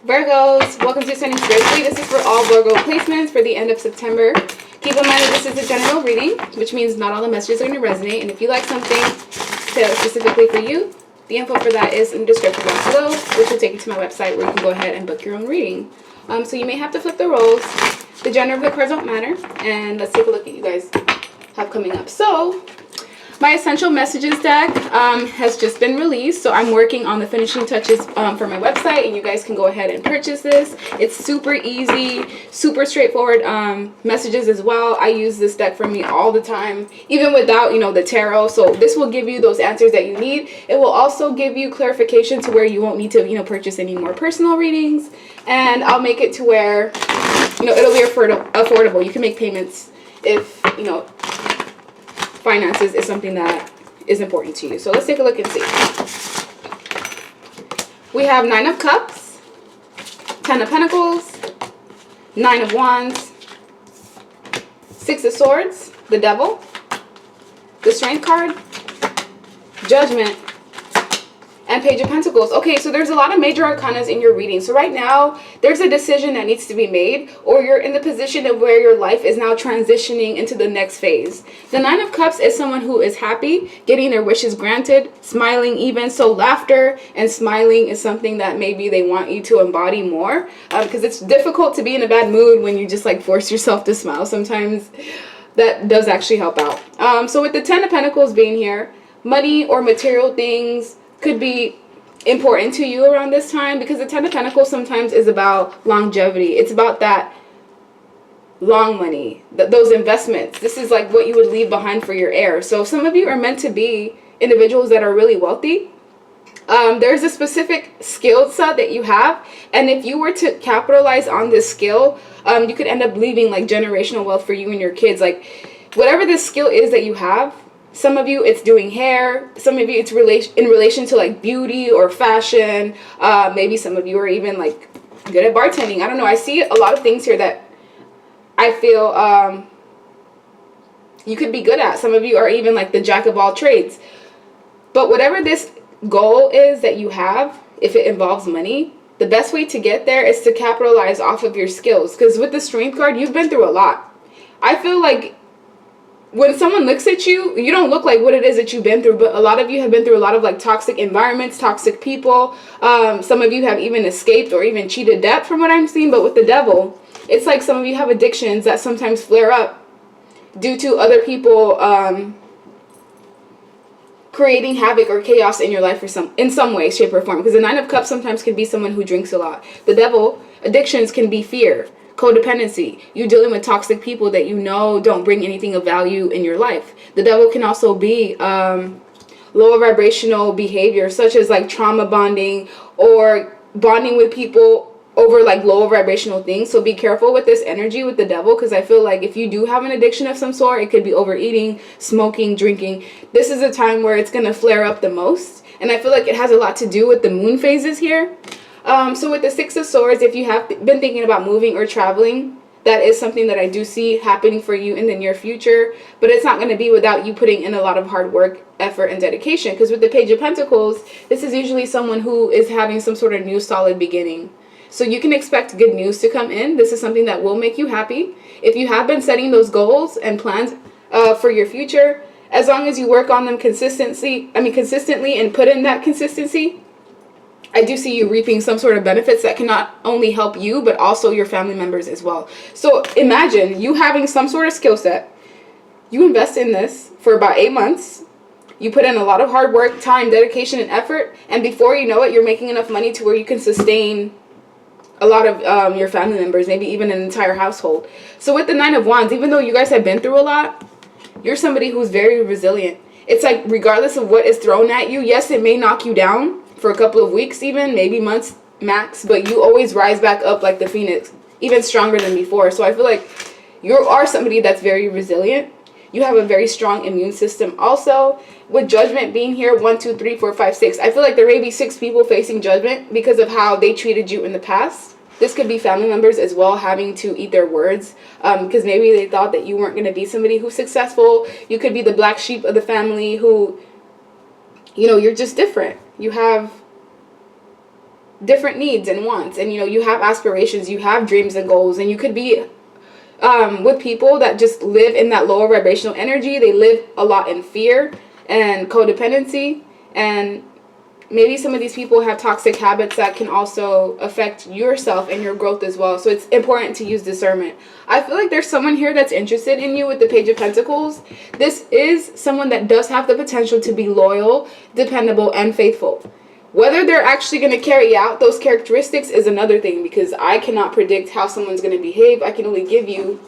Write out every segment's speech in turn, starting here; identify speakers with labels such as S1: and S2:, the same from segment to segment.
S1: Virgos, welcome to Ascending Spiritually. This is for all Virgo placements for the end of September. Keep in mind that this is a general reading, which means not all the messages are going to resonate. And if you like something tailored specifically for you, the info for that is in the description box below, which will take you to my website where you can go ahead and book your own reading. So you may have to flip the roles. The gender of the cards don't matter. And let's take a look at you guys have coming up. So my Essential Messages deck has just been released, so I'm working on the finishing touches for my website, and you guys can go ahead and purchase this. It's super easy, super straightforward messages as well. I use this deck for me all the time, even without, the tarot. So this will give you those answers that you need. It will also give you clarification to where you won't need to, purchase any more personal readings, and I'll make it to where, it'll be affordable. You can make payments if, finances is something that is important to you. So let's take a look and see. We have 9 of Cups, 10 of Pentacles, 9 of Wands, 6 of Swords, the Devil, the Strength card, Judgment, and Page of Pentacles. Okay, so there's a lot of major arcanas in your reading. So right now, there's a decision that needs to be made, or you're in the position of where your life is now transitioning into the next phase. The 9 of Cups is someone who is happy, getting their wishes granted, smiling even. So laughter and smiling is something that maybe they want you to embody more, because it's difficult to be in a bad mood when you just force yourself to smile. Sometimes that does actually help out. So with the 10 of Pentacles being here, money or material things could be important to you around this time, because the 10 of Pentacles sometimes is about longevity. It's about that long money, those investments. This is like what you would leave behind for your heir. So some of you are meant to be individuals that are really wealthy. There's a specific skill set that you have, and if you were to capitalize on this skill, you could end up leaving generational wealth for you and your kids. Whatever this skill is that you have, some of you it's doing hair, some of you it's in relation to beauty or fashion. Maybe some of you are even good at bartending. I don't know. I see a lot of things here that I feel you could be good at. Some of you are even the jack of all trades. But whatever this goal is that you have, if it involves money, the best way to get there is to capitalize off of your skills. Because with the Strength card, you've been through a lot. I feel like when someone looks at you, you don't look like what it is that you've been through, but a lot of you have been through a lot of toxic environments, toxic people. Some of you have even escaped or even cheated debt from what I'm seeing. But with the Devil, it's like some of you have addictions that sometimes flare up due to other people creating havoc or chaos in your life in some way, shape, or form. Because the 9 of Cups sometimes can be someone who drinks a lot. The Devil, addictions can be fear, codependency, you dealing with toxic people that don't bring anything of value in your life. The Devil can also be lower vibrational behavior, such as trauma bonding or bonding with people over lower vibrational things. So be careful with this energy with the Devil, because I feel if you do have an addiction of some sort, it could be overeating, smoking, drinking. This is a time where it's going to flare up the most, and I feel it has a lot to do with the moon phases here. So with the 6 of Swords, if you have been thinking about moving or traveling, that is something that I do see happening for you in the near future. But it's not going to be without you putting in a lot of hard work, effort, and dedication. Because with the Page of Pentacles, this is usually someone who is having some sort of new solid beginning. So you can expect good news to come in. This is something that will make you happy. If you have been setting those goals and plans for your future, as long as you work on them consistently and put in that consistency, I do see you reaping some sort of benefits that can not only help you, but also your family members as well. So imagine you having some sort of skill set. You invest in this for about 8 months. You put in a lot of hard work, time, dedication, and effort. And before you know it, you're making enough money to where you can sustain a lot of your family members, maybe even an entire household. So with the 9 of Wands, even though you guys have been through a lot, you're somebody who's very resilient. It's regardless of what is thrown at you, yes, it may knock you down for a couple of weeks, even maybe months max, but you always rise back up like the phoenix, even stronger than before. So I feel you are somebody that's very resilient. You have a very strong immune system. Also, with Judgment being here, 1, 2, 3, 4, 5, 6, I feel there may be 6 people facing judgment because of how they treated you in the past. This could be family members as well, having to eat their words, because maybe they thought that you weren't going to be somebody who's successful. You could be the black sheep of the family who, you're just different. You have different needs and wants, and you have aspirations, you have dreams and goals, and you could be with people that just live in that lower vibrational energy. They live a lot in fear and codependency, and maybe some of these people have toxic habits that can also affect yourself and your growth as well. So it's important to use discernment. I feel like there's someone here that's interested in you with the Page of Pentacles. This is someone that does have the potential to be loyal, dependable, and faithful. Whether they're actually going to carry out those characteristics is another thing, because I cannot predict how someone's going to behave. I can only give you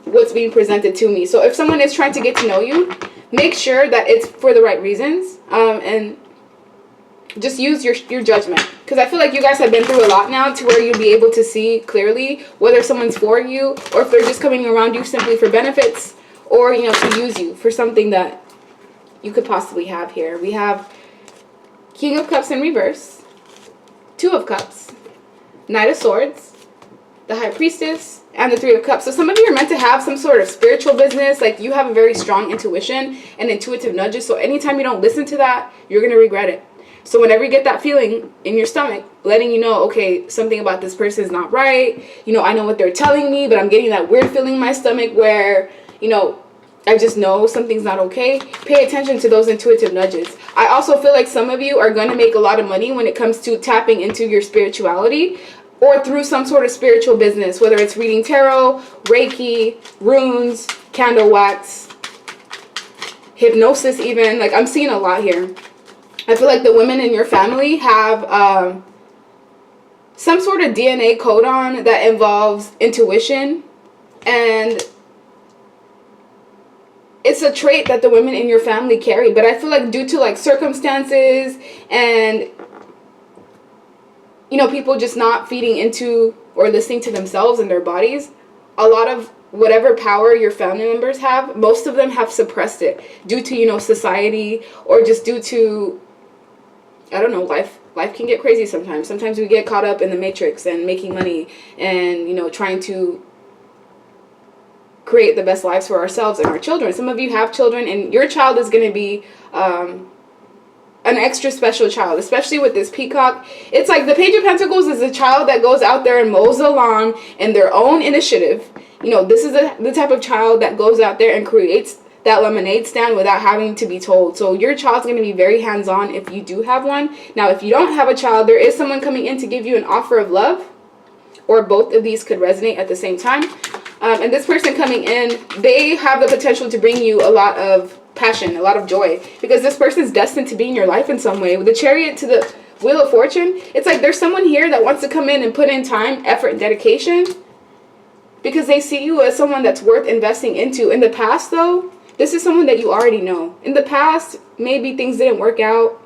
S1: what's being presented to me. So if someone is trying to get to know you, make sure that it's for the right reasons, and just use your judgment, because I feel like you guys have been through a lot now to where you'll be able to see clearly whether someone's for you or if they're just coming around you simply for benefits, or to use you for something that you could possibly have here. We have King of Cups in reverse, Two of Cups, Knight of Swords, the High Priestess, and the Three of Cups. So some of you are meant to have some sort of spiritual business. Like, you have a very strong intuition and intuitive nudges. So anytime you don't listen to that, you're going to regret it. So whenever you get that feeling in your stomach, letting you know, okay, something about this person is not right. I know what they're telling me, but I'm getting that weird feeling in my stomach where, I just know something's not okay. Pay attention to those intuitive nudges. I also feel like some of you are going to make a lot of money when it comes to tapping into your spirituality, or through some sort of spiritual business, whether it's reading tarot, Reiki, runes, candle wax, hypnosis even. Like, I'm seeing a lot here. I feel like the women in your family have some sort of DNA codon that involves intuition, and it's a trait that the women in your family carry. But I feel like due to like circumstances and people just not feeding into or listening to themselves and their bodies, a lot of whatever power your family members have, most of them have suppressed it due to society, or just due to, I don't know, life can get crazy sometimes. Sometimes we get caught up in the matrix and making money and trying to create the best lives for ourselves and our children. Some of you have children, and your child is going to be an extra special child, especially with this peacock. It's like the Page of Pentacles is a child that goes out there and mows the lawn in their own initiative. This is the type of child that goes out there and creates that lemonade stand without having to be told. So your child's going to be very hands-on if you do have one. Now, if you don't have a child, there is someone coming in to give you an offer of love, or both of these could resonate at the same time. And this person coming in, they have the potential to bring you a lot of passion, a lot of joy, because this person's destined to be in your life in some way. With the Chariot to the Wheel of Fortune, it's like there's someone here that wants to come in and put in time, effort, and dedication, because they see you as someone that's worth investing into. In the past, though, this is someone that you already know. In the past, maybe things didn't work out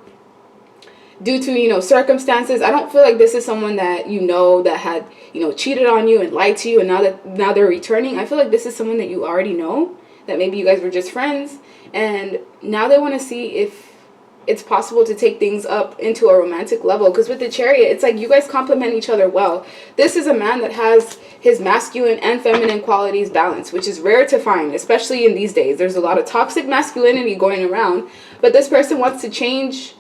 S1: due to, circumstances. I don't feel like this is someone that that had, cheated on you and lied to you, and now they're returning. I feel like this is someone that you already know, that maybe you guys were just friends, and now they want to see if it's possible to take things up into a romantic level. Because with the Chariot, it's like you guys complement each other well. This is a man that has his masculine and feminine qualities balanced, which is rare to find, especially in these days. There's a lot of toxic masculinity going around, but this person wants to change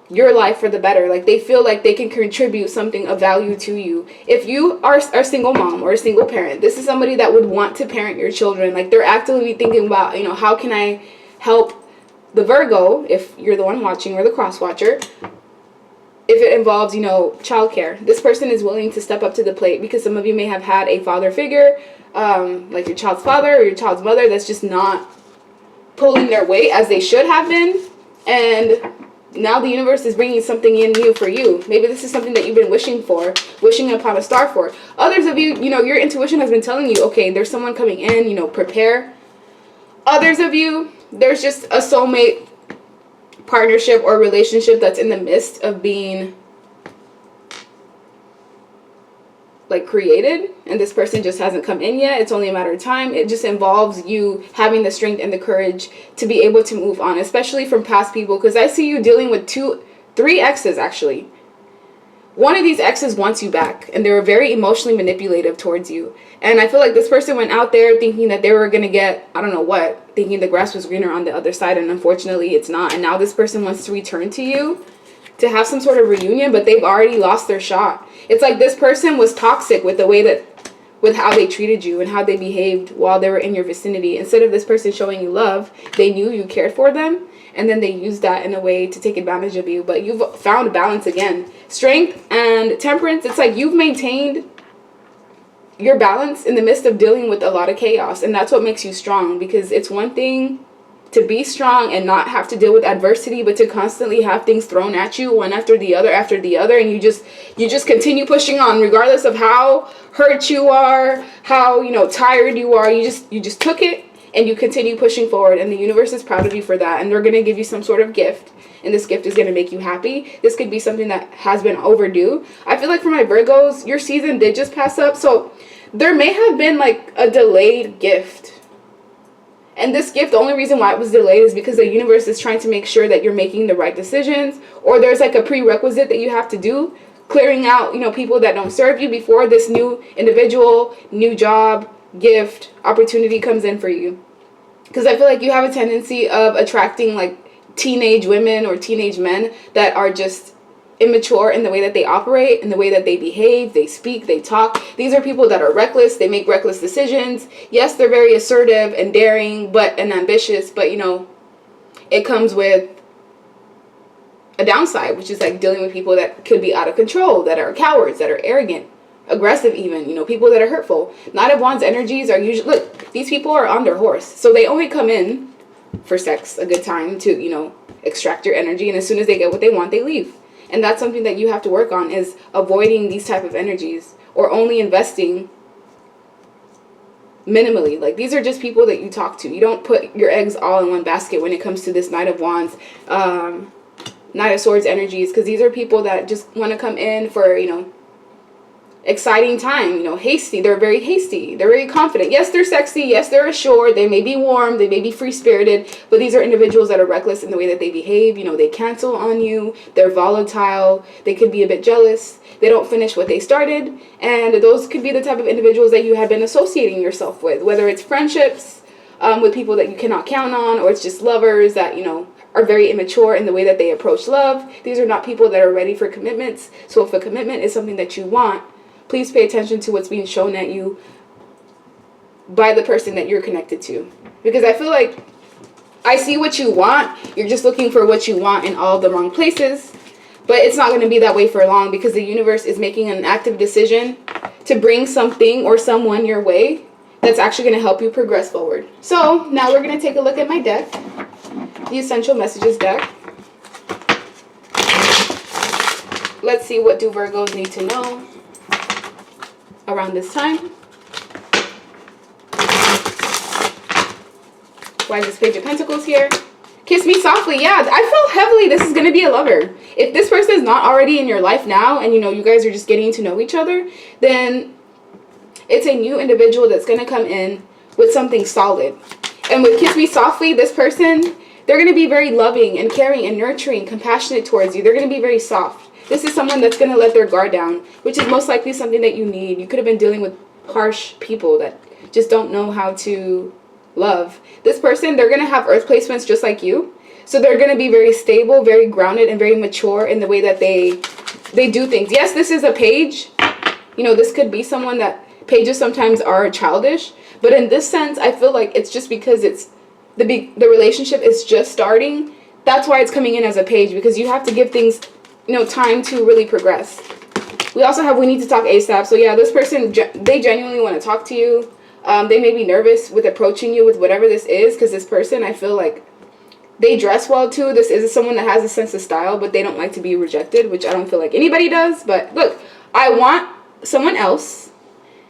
S1: your life for the better. Like, they feel like they can contribute something of value to you. If you are a single mom or a single parent, this is somebody that would want to parent your children. Like, they're actively thinking about, how can I help the Virgo, if you're the one watching, or the cross watcher, if it involves, childcare. This person is willing to step up to the plate, because some of you may have had a father figure, like your child's father or your child's mother, that's just not pulling their weight as they should have been. And now the universe is bringing something in new for you. Maybe this is something that you've been wishing upon a star for. Others of you, your intuition has been telling you, okay, there's someone coming in, prepare. Others of you, there's just a soulmate partnership or relationship that's in the midst of being created, and this person just hasn't come in yet. It's only a matter of time. It just involves you having the strength and the courage to be able to move on, especially from past people, because I see you dealing with 3 exes actually. One of these exes wants you back, and they were very emotionally manipulative towards you. And I feel like this person went out there thinking that they were going to get, I don't know what, thinking the grass was greener on the other side, and unfortunately it's not. And now this person wants to return to you. to have some sort of reunion, but they've already lost their shot. It's like this person was toxic with the way that, with how they treated you and how they behaved while they were in your vicinity. Instead of this person showing you love, they knew you cared for them, and then they used that in a way to take advantage of you. But you've found balance again. Strength and temperance, it's like you've maintained your balance in the midst of dealing with a lot of chaos, and that's what makes you strong. Because it's one thing to be strong and not have to deal with adversity, but to constantly have things thrown at you one after the other, and you just continue pushing on regardless of how hurt you are, how, you know, tired you are. You just took it and you continue pushing forward, and the universe is proud of you for that, and they're going to give you some sort of gift, and this gift is going to make you happy. This could be something that has been overdue. I feel like for my Virgos, your season did just pass up, so there may have been like a delayed gift. And this gift, the only reason why it was delayed is because the universe is trying to make sure that you're making the right decisions, or there's like a prerequisite that you have to do, clearing out, you know, people that don't serve you before this new individual, new job, gift, opportunity comes in for you. Because I feel like you have a tendency of attracting like teenage women or teenage men that are just immature in the way that they operate, in the way that they behave, they speak, they talk. These are people that are reckless. They make reckless decisions. Yes, they're very assertive and daring, and ambitious, but you know, it comes with a downside, which is like dealing with people that could be out of control, that are cowards, that are arrogant, aggressive even, you know, people that are hurtful. Knight of Wands energies are usually, look, these people are on their horse, so they only come in for sex, a good time to, you know, extract your energy, and as soon as they get what they want, they leave. And that's something that you have to work on, is avoiding these type of energies, or only investing minimally. Like, these are just people that you talk to. You don't put your eggs all in one basket when it comes to this Knight of Wands, Knight of Swords energies, because these are people that just want to come in for, you know, exciting time, you know, hasty. They're very hasty. They're very confident. Yes, they're sexy. Yes, they're assured. They may be warm. They may be free-spirited. But these are individuals that are reckless in the way that they behave. You know, they cancel on you. They're volatile. They could be a bit jealous. They don't finish what they started. And those could be the type of individuals that you have been associating yourself with, whether it's friendships with people that you cannot count on, or it's just lovers that, you know, are very immature in the way that they approach love. These are not people that are ready for commitments. So if a commitment is something that you want, please pay attention to what's being shown at you by the person that you're connected to. Because I feel like I see what you want. You're just looking for what you want in all the wrong places. But it's not going to be that way for long, because the universe is making an active decision to bring something or someone your way that's actually going to help you progress forward. So now we're going to take a look at my deck, the Essential Messages deck. Let's see, what do Virgos need to know around this time? Why is this Page of Pentacles here? Kiss me softly. Yeah, I feel heavily this is going to be a lover. If this person is not already in your life now, and you know, you guys are just getting to know each other, then it's a new individual that's going to come in with something solid. And with Kiss Me Softly, this person, they're going to be very loving and caring and nurturing, compassionate towards you. They're going to be very soft. This is someone that's going to let their guard down, which is most likely something that you need. You could have been dealing with harsh people that just don't know how to love. This person, they're going to have earth placements just like you. So they're going to be very stable, very grounded, and very mature in the way that they do things. Yes, this is a page. You know, this could be someone that, pages sometimes are childish. But in this sense, I feel like it's just because it's the relationship is just starting. That's why it's coming in as a page, because you have to give things, you know, time to really progress. We also have, we need to talk ASAP. So yeah, this person, they genuinely want to talk to you. They may be nervous with approaching you with whatever this is, because this person, I feel like they dress well too. This is someone that has a sense of style, but they don't like to be rejected, which I don't feel like anybody does. But look, I want someone else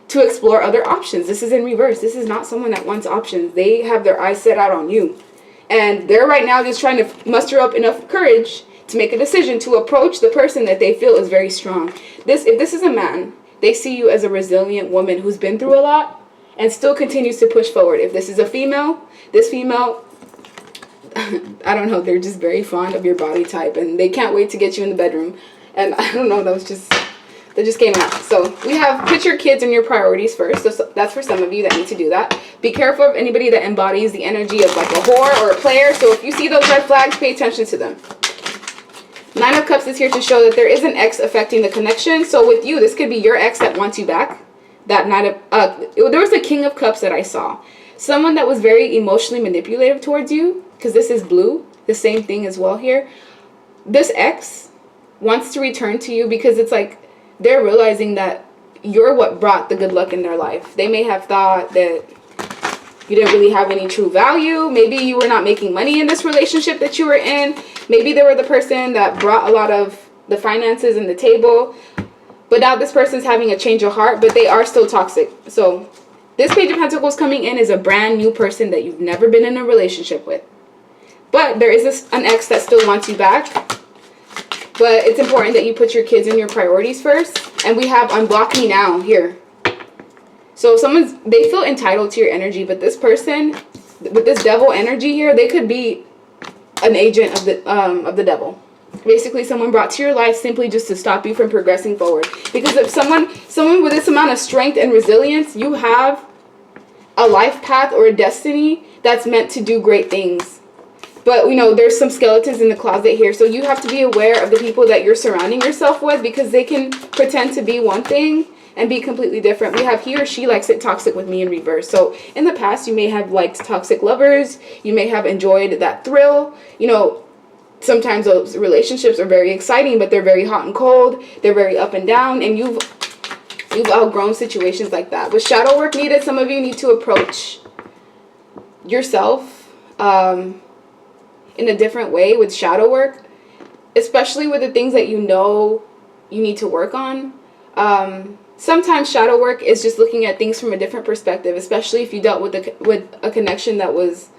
S1: to explore other options. This is in reverse. This is not someone that wants options. They have their eyes set out on you. And they're right now just trying to muster up enough courage to make a decision to approach the person that they feel is very strong. If this is a man, they see you as a resilient woman who's been through a lot and still continues to push forward. If this is a female, this female, I don't know, they're just very fond of your body type, and they can't wait to get you in the bedroom. And I don't know, that just came out. So we have, put your kids and your priorities first. So that's for some of you that need to do that. Be careful of anybody that embodies the energy of like a whore or a player. So if you see those red flags, pay attention to them. Nine of Cups is here to show that there is an ex affecting the connection. So with you, this could be your ex that wants you back. That there was a King of Cups that I saw. Someone that was very emotionally manipulative towards you, because this is blue. The same thing as well here. This ex wants to return to you because it's like they're realizing that you're what brought the good luck in their life. They may have thought that you didn't really have any true value. Maybe you were not making money in this relationship that you were in. Maybe they were the person that brought a lot of the finances in the table. But now this person's having a change of heart, but they are still toxic. So this Page of Pentacles coming in is a brand new person that you've never been in a relationship with. But there is an ex that still wants you back. But it's important that you put your kids and your priorities first. And we have Unblock Me Now here. So they feel entitled to your energy, but this person, with this devil energy here, they could be an agent of the devil. Basically, someone brought to your life simply just to stop you from progressing forward. Because if someone with this amount of strength and resilience, you have a life path or a destiny that's meant to do great things. But, there's some skeletons in the closet here. So you have to be aware of the people that you're surrounding yourself with, because they can pretend to be one thing and be completely different. We have he or she likes it toxic with me in reverse. So in the past, you may have liked toxic lovers. You may have enjoyed that thrill. Sometimes those relationships are very exciting, but they're very hot and cold. They're very up and down. And you've outgrown situations like that. With shadow work needed, some of you need to approach yourself in a different way with shadow work, especially with the things that you need to work on. Sometimes shadow work is just looking at things from a different perspective, especially if you dealt with a connection that was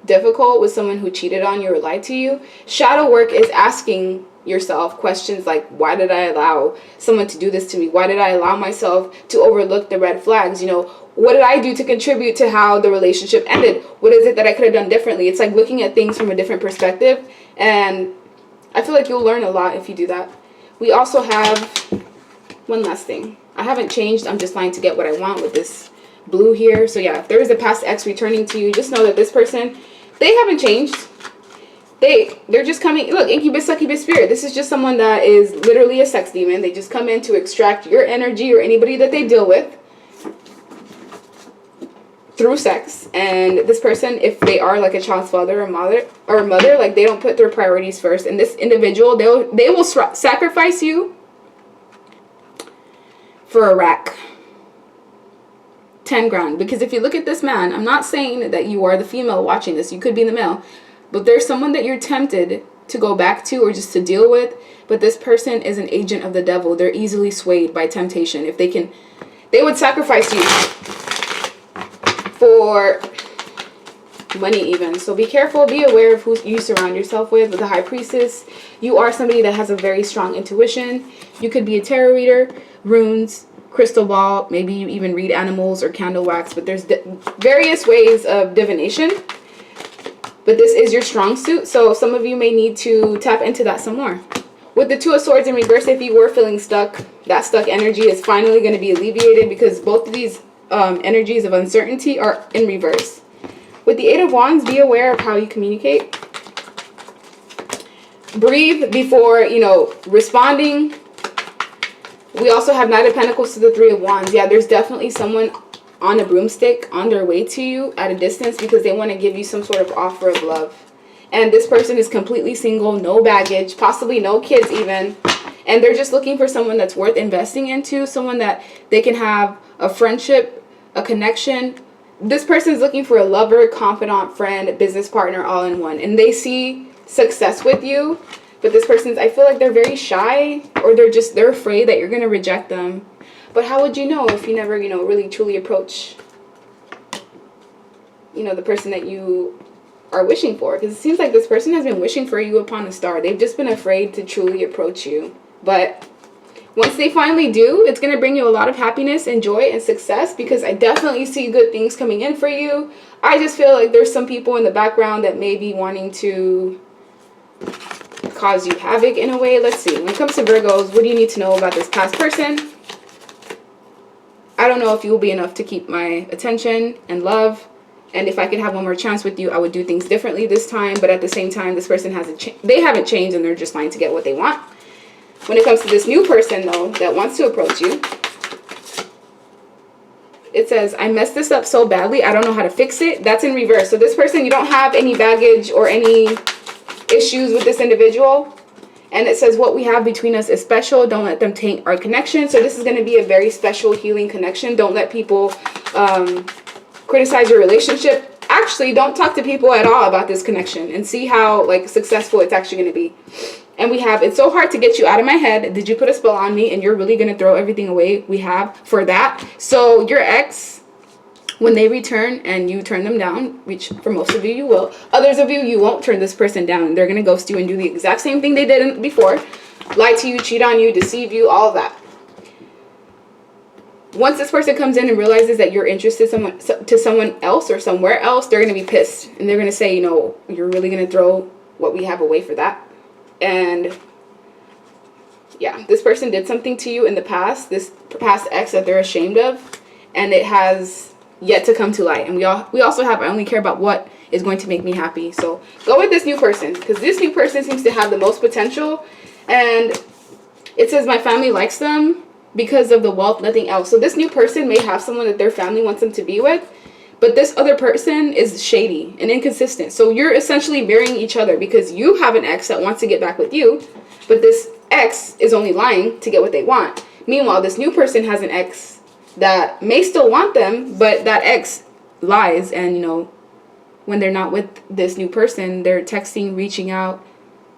S1: difficult, with someone who cheated on you or lied to you. Shadow work is asking yourself questions like, why did I allow someone to do this to me? Why did I allow myself to overlook the red flags? What did I do to contribute to how the relationship ended? What is it that I could have done differently? It's like looking at things from a different perspective. And I feel like you'll learn a lot if you do that. We also have one last thing. I haven't changed. I'm just trying to get what I want with this blue here. So yeah, if there is a past ex returning to you, just know that this person, they haven't changed. They're just coming. Look, incubus, succubus spirit. This is just someone that is literally a sex demon. They just come in to extract your energy or anybody that they deal with through sex. And this person, if they are like a child's father or mother, like they don't put their priorities first. And this individual, they will sacrifice you for a rack. 10 grand. Because if you look at this man, I'm not saying that you are the female watching this. You could be the male. But there's someone that you're tempted to go back to or just to deal with. But this person is an agent of the devil. They're easily swayed by temptation. If they would sacrifice you for money even. So be careful. Be aware of who you surround yourself with. With the High Priestess, you are somebody that has a very strong intuition. You could be a tarot reader, runes, crystal ball. Maybe you even read animals or candle wax. But there's various ways of divination. But this is your strong suit, so some of you may need to tap into that some more. With the Two of Swords in reverse, if you were feeling stuck, that stuck energy is finally going to be alleviated because both of these energies of uncertainty are in reverse. With the Eight of Wands, be aware of how you communicate. Breathe before, responding. We also have Knight of Pentacles to the Three of Wands. Yeah, there's definitely someone on a broomstick on their way to you at a distance because they want to give you some sort of offer of love. And this person is completely single, no baggage, possibly no kids even. And they're just looking for someone that's worth investing into, someone that they can have a friendship, a connection. This person's looking for a lover, confidant, friend, business partner, all in one. And they see success with you. But this person's, I feel like they're very shy, or they're afraid that you're going to reject them. But how would you know if you never, really truly approach, the person that you are wishing for? Because it seems like this person has been wishing for you upon a star. They've just been afraid to truly approach you. But once they finally do, it's going to bring you a lot of happiness and joy and success, because I definitely see good things coming in for you. I just feel like there's some people in the background that may be wanting to cause you havoc in a way. Let's see. When it comes to Virgos, what do you need to know about this past person? I don't know if you will be enough to keep my attention and love. And if I could have one more chance with you, I would do things differently this time. But at the same time, this person they haven't changed, and they're just trying to get what they want. When it comes to this new person, though, that wants to approach you, it says, I messed this up so badly, I don't know how to fix it. That's in reverse. So this person, you don't have any baggage or any issues with this individual. And it says, what we have between us is special. Don't let them taint our connection. So this is going to be a very special healing connection. Don't let people criticize your relationship. Actually, don't talk to people at all about this connection, and see how like successful it's actually going to be. And we have, it's so hard to get you out of my head. Did you put a spell on me? And you're really going to throw everything away we have for that. So your ex, when they return and you turn them down, which for most of you, you will. Others of you, you won't turn this person down. They're going to ghost you and do the exact same thing they did before. Lie to you, cheat on you, deceive you, all of that. Once this person comes in and realizes that you're interested to someone else or somewhere else, they're going to be pissed. And they're going to say, you know, you're really going to throw what we have away for that. And yeah, this person did something to you in the past, this past ex that they're ashamed of, and it has yet to come to light. And we also have, I only care about what is going to make me happy. So go with this new person, because this new person seems to have the most potential. And it says my family likes them because of the wealth, nothing else. So this new person may have someone that their family wants them to be with, but this other person is shady and inconsistent. So you're essentially marrying each other, because you have an ex that wants to get back with you, but this ex is only lying to get what they want. Meanwhile, this new person has an ex that may still want them, but that ex lies. And, you know, when they're not with this new person, they're texting, reaching out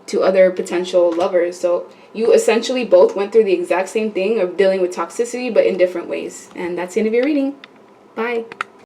S1: to other potential lovers. So you essentially both went through the exact same thing of dealing with toxicity, but in different ways. And that's the end of your reading. Bye.